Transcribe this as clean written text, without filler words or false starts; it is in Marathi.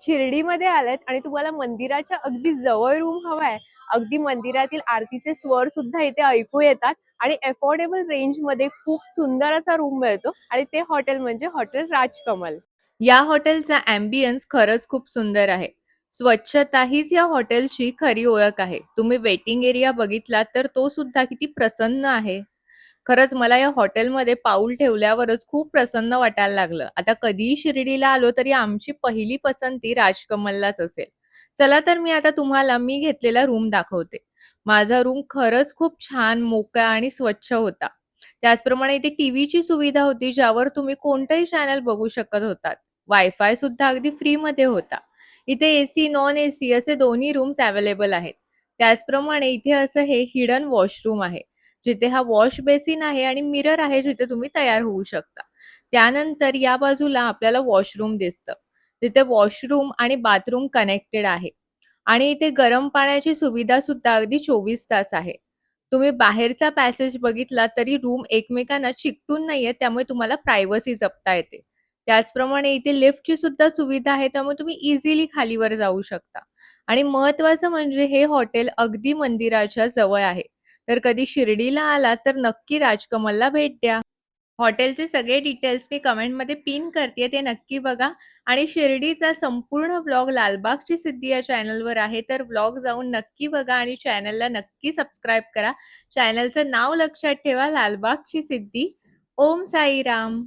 शिर्डीमध्ये आलात आणि तुम्हाला मंदिराच्या अगदी जवळ रूम हवाय, अगदी मंदिरातील आरतीचे स्वर सुद्धा इथे ऐकू येतात आणि अफोर्डेबल रेंज मध्ये खूप सुंदर असा रूम मिळतो आणि ते हॉटेल म्हणजे हॉटेल राजकमल. या हॉटेलचा अँबियन्स खरंच खूप सुंदर आहे. स्वच्छता हीच या हॉटेलची खरी ओळख आहे. तुम्ही वेटिंग एरिया बघितला तर तो सुद्धा किती प्रसन्न आहे. खरंच मला या हॉटेलमध्ये पाऊल ठेवल्यावरच खूप प्रसन्न वाटायला लागलं. आता कधीही शिर्डीला आलो तरी आमची पहिली पसंती राजकमललाच असेल. चला तर मी आता तुम्हाला मी घेतलेला रूम दाखवते. माझा रूम खरंच खूप छान, मोकळा आणि स्वच्छ होता. त्याचप्रमाणे इथे टीव्हीची सुविधा होती, ज्यावर तुम्ही कोणतंही चॅनल बघू शकत होतात. वायफाय सुद्धा अगदी फ्रीमध्ये होता. इथे एसी, नॉन एसी असे दोन्ही रूम्स अवेलेबल आहेत. त्याचप्रमाणे इथे असं हे हिडन वॉशरूम आहे. जिथे हा वॉश बेसिन आहे आणि मिरर आहे जिथे तुम्ही तयार होऊ शकता. त्यानंतर या बाजूला आपल्याला वॉशरूम दिसतं. तिथे वॉशरूम आणि बाथरूम कनेक्टेड आहे आणि इथे गरम पाण्याची सुविधा सुद्धा अगदी 24 तास आहे. तुम्ही बाहेरचा पॅसेज बघितला तरी रूम एकमेकांना चिकटून नाहीये, त्यामुळे तुम्हाला प्रायव्हसी जपता येते. त्याचप्रमाणे इथे लिफ्टची सुद्धा सुविधा आहे, त्यामुळे तुम्ही इझिली खालीवर जाऊ शकता आणि महत्त्वाचं म्हणजे हे हॉटेल अगदी मंदिराच्या जवळ आहे. तर कधी शिर्डीला आलात तर नक्की राजकमलला भेट द्या. हॉटेलचे सगळे डिटेल्स मी कमेंटमध्ये पिन करते, ते नक्की बघा आणि शिर्डीचा संपूर्ण व्लॉग लालबागची सिद्धी या चॅनलवर आहे. तर व्लॉग जाऊन नक्की बघा आणि चॅनलला नक्की सबस्क्राईब करा. चॅनलचं नाव लक्षात ठेवा, लालबागची सिद्धी. ओम साईराम.